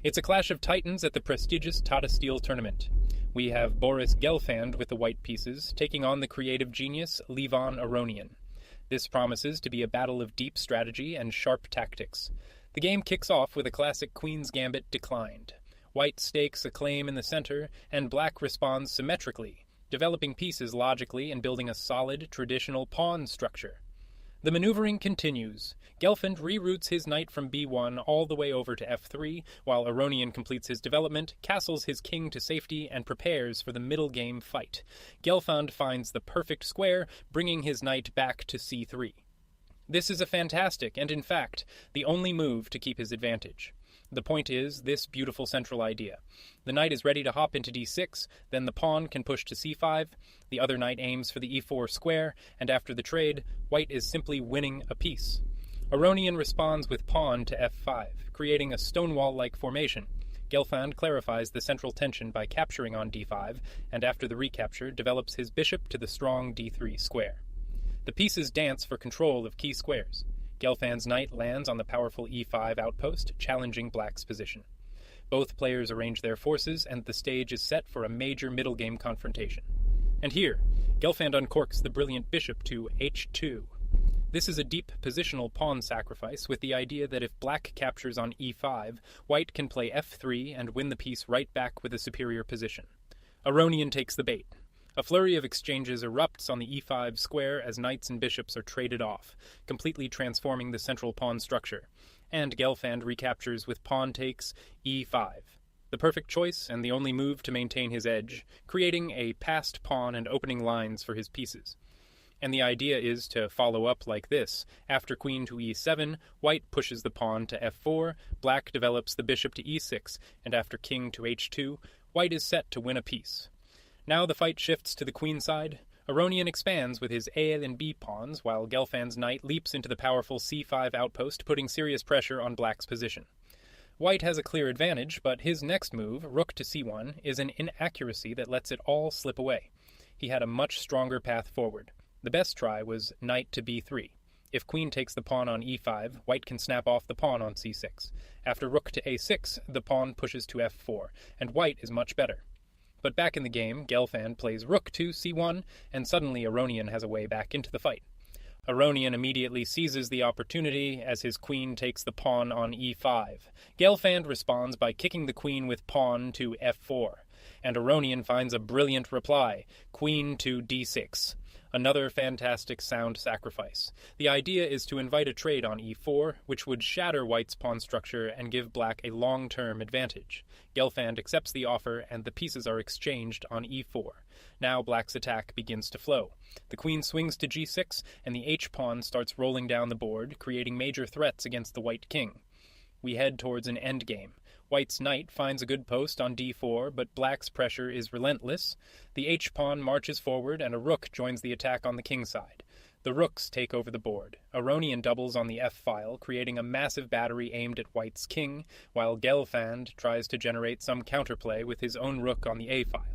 It's a clash of titans at the prestigious Tata Steel tournament. We have Boris Gelfand with the white pieces, taking on the creative genius Levon Aronian. This promises to be a battle of deep strategy and sharp tactics. The game kicks off with a classic Queen's Gambit declined. White stakes a claim in the center, and black responds symmetrically, developing pieces logically and building a solid, traditional pawn structure. The maneuvering continues. Gelfand reroutes his knight from b1 all the way over to f3, while Aronian completes his development, castles his king to safety, and prepares for the middle game fight. Gelfand finds the perfect square, bringing his knight back to c3. This is a fantastic, and in fact, the only move to keep his advantage. The point is this beautiful central idea. The knight is ready to hop into d6, then the pawn can push to c5, the other knight aims for the e4 square, and after the trade, white is simply winning a piece. Aronian responds with pawn to f5, creating a stonewall-like formation. Gelfand clarifies the central tension by capturing on d5, and after the recapture, develops his bishop to the strong d3 square. The pieces dance for control of key squares. Gelfand's knight lands on the powerful e5 outpost, challenging black's position. Both players arrange their forces, and the stage is set for a major middle game confrontation. And here, Gelfand uncorks the brilliant bishop to h2. This is a deep positional pawn sacrifice with the idea that if black captures on e5, white can play f3 and win the piece right back with a superior position. Aronian takes the bait. A flurry of exchanges erupts on the e5 square as knights and bishops are traded off, completely transforming the central pawn structure, and Gelfand recaptures with pawn takes e5. The perfect choice and the only move to maintain his edge, creating a passed pawn and opening lines for his pieces. And the idea is to follow up like this. After queen to e7, white pushes the pawn to f4, black develops the bishop to e6, and after king to h2, white is set to win a piece. Now the fight shifts to the queen side. Aronian expands with his A and B pawns, while Gelfand's knight leaps into the powerful c5 outpost, putting serious pressure on black's position. White has a clear advantage, but his next move, rook to c1, is an inaccuracy that lets it all slip away. He had a much stronger path forward. The best try was knight to b3. If queen takes the pawn on e5, white can snap off the pawn on c6. After rook to a6, the pawn pushes to f4, and white is much better. But back in the game, Gelfand plays rook to c1, and suddenly Aronian has a way back into the fight. Aronian immediately seizes the opportunity as his queen takes the pawn on e5. Gelfand responds by kicking the queen with pawn to f4, and Aronian finds a brilliant reply, queen to d6. Another fantastic sound sacrifice. The idea is to invite a trade on e4, which would shatter white's pawn structure and give black a long-term advantage. Gelfand accepts the offer, and the pieces are exchanged on e4. Now black's attack begins to flow. The queen swings to g6, and the h-pawn starts rolling down the board, creating major threats against the white king. We head towards an endgame. White's knight finds a good post on d4, but black's pressure is relentless. The h-pawn marches forward, and a rook joins the attack on the king side. The rooks take over the board. Aronian doubles on the f-file, creating a massive battery aimed at white's king, while Gelfand tries to generate some counterplay with his own rook on the a-file.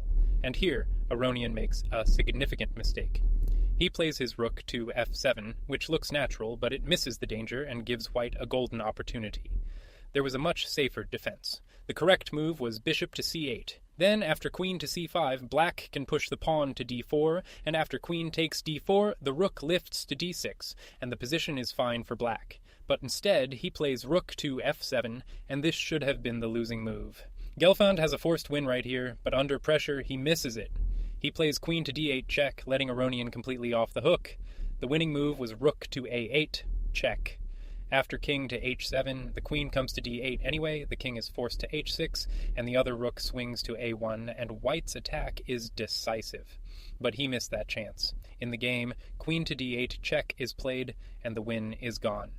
And here, Aronian makes a significant mistake. He plays his rook to f7, which looks natural, but it misses the danger and gives white a golden opportunity. There was a much safer defense. The correct move was bishop to c8. Then, after queen to c5, black can push the pawn to d4, and after queen takes d4, the rook lifts to d6, and the position is fine for black. But instead, he plays rook to f7, and this should have been the losing move. Gelfand has a forced win right here, but under pressure, he misses it. He plays queen to d8 check, letting Aronian completely off the hook. The winning move was rook to a8, check. After king to h7, the queen comes to d8 anyway, the king is forced to h6, and the other rook swings to a1, and white's attack is decisive. But he missed that chance. In the game, queen to d8 check is played, and the win is gone.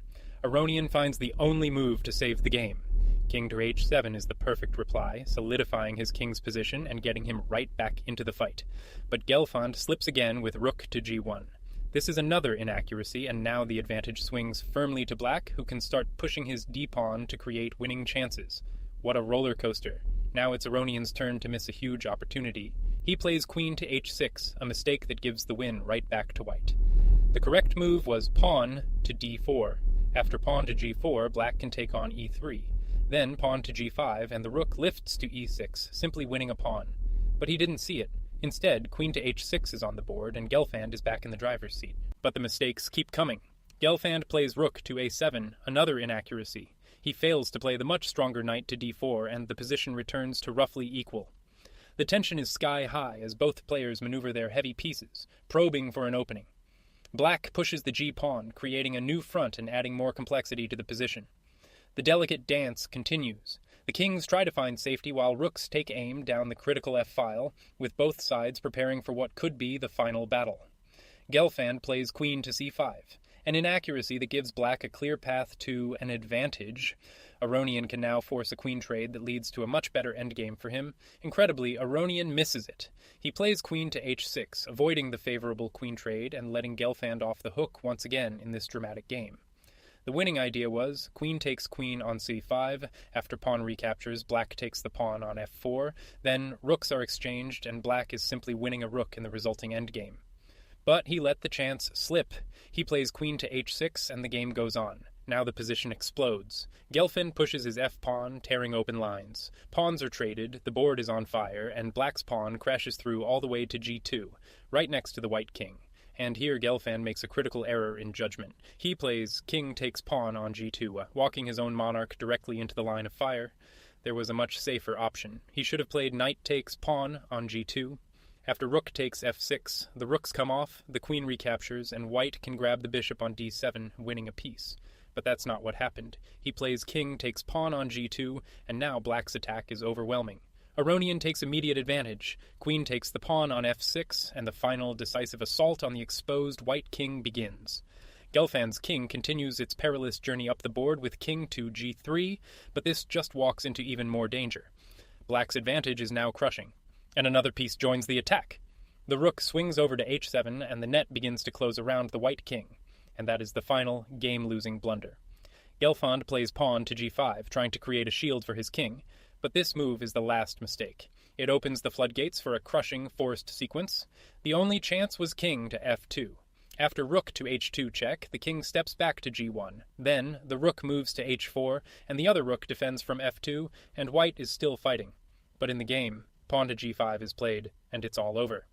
Aronian finds the only move to save the game. King to h7 is the perfect reply, solidifying his king's position and getting him right back into the fight. But Gelfand slips again with rook to g1. This is another inaccuracy, and now the advantage swings firmly to black, who can start pushing his d-pawn to create winning chances. What a roller coaster. Now it's Aronian's turn to miss a huge opportunity. He plays queen to h6, a mistake that gives the win right back to white. The correct move was pawn to d4. After pawn to g4, black can take on e3. Then pawn to g5, and the rook lifts to e6, simply winning a pawn. But he didn't see it. Instead, queen to h6 is on the board, and Gelfand is back in the driver's seat. But the mistakes keep coming. Gelfand plays rook to a7, another inaccuracy. He fails to play the much stronger knight to d4, and the position returns to roughly equal. The tension is sky high as both players maneuver their heavy pieces, probing for an opening. Black pushes the g-pawn, creating a new front and adding more complexity to the position. The delicate dance continues. The kings try to find safety while rooks take aim down the critical f-file, with both sides preparing for what could be the final battle. Gelfand plays queen to c5, an inaccuracy that gives black a clear path to an advantage. Aronian can now force a queen trade that leads to a much better endgame for him. Incredibly, Aronian misses it. He plays queen to h6, avoiding the favorable queen trade and letting Gelfand off the hook once again in this dramatic game. The winning idea was queen takes queen on c5, after pawn recaptures, black takes the pawn on f4, then rooks are exchanged and black is simply winning a rook in the resulting endgame. But he let the chance slip. He plays queen to h6 and the game goes on. Now the position explodes. Gelfand pushes his f-pawn, tearing open lines. Pawns are traded, the board is on fire, and black's pawn crashes through all the way to g2, right next to the white king. And here Gelfand makes a critical error in judgment. He plays king takes pawn on g2, walking his own monarch directly into the line of fire. There was a much safer option. He should have played knight takes pawn on g2. After rook takes f6, the rooks come off, the queen recaptures, and white can grab the bishop on d7, winning a piece. But that's not what happened. He plays king takes pawn on g2, and now black's attack is overwhelming. Aronian takes immediate advantage. Queen takes the pawn on f6, and the final decisive assault on the exposed white king begins. Gelfand's king continues its perilous journey up the board with king to g3, but this just walks into even more danger. Black's advantage is now crushing, and another piece joins the attack. The rook swings over to h7, and the net begins to close around the white king. And that is the final, game-losing blunder. Gelfand plays pawn to g5, trying to create a shield for his king, but this move is the last mistake. It opens the floodgates for a crushing, forced sequence. The only chance was king to f2. After rook to h2 check, the king steps back to g1. Then, the rook moves to h4, and the other rook defends from f2, and white is still fighting. But in the game, pawn to g5 is played, and it's all over.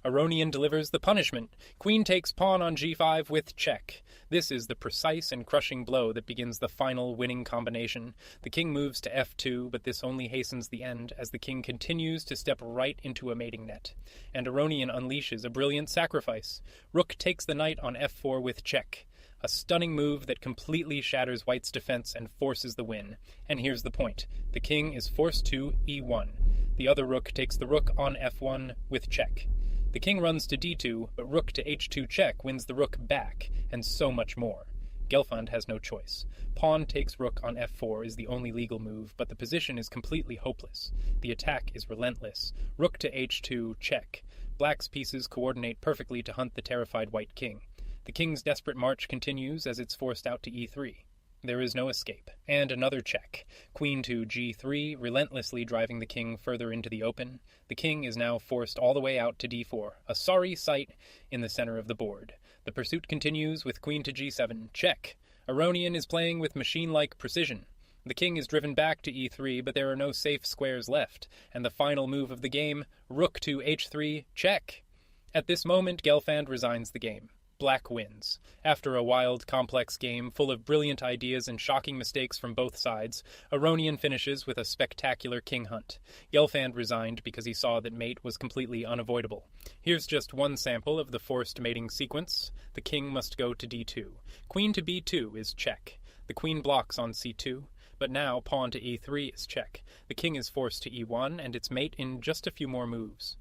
Aronian delivers the punishment. Queen takes pawn on g5 with check. This is the precise and crushing blow that begins the final winning combination. The king moves to f2, but this only hastens the end as the king continues to step right into a mating net. And Aronian unleashes a brilliant sacrifice. Rook takes the knight on f4 with check. A stunning move that completely shatters white's defense and forces the win. And here's the point. The king is forced to e1. The other rook takes the rook on f1 with check. The king runs to d2, but rook to h2 check wins the rook back, and so much more. Gelfand has no choice. Pawn takes rook on f4 is the only legal move, but the position is completely hopeless. The attack is relentless. Rook to h2 check. Black's pieces coordinate perfectly to hunt the terrified white king. The king's desperate march continues as it's forced out to e3. There is no escape. And another check. Queen to g3, relentlessly driving the king further into the open. The king is now forced all the way out to d4, a sorry sight in the center of the board. The pursuit continues with queen to g7, check. Aronian is playing with machine-like precision. The king is driven back to e3, but there are no safe squares left. And the final move of the game, rook to h3, check. At this moment, Gelfand resigns the game. Black wins. After a wild, complex game full of brilliant ideas and shocking mistakes from both sides, Aronian finishes with a spectacular king hunt. Gelfand resigned because he saw that mate was completely unavoidable. Here's just one sample of the forced mating sequence. The king must go to d2. Queen to b2 is check. The queen blocks on c2, but now pawn to e3 is check. The king is forced to e1, and its mate in just a few more moves.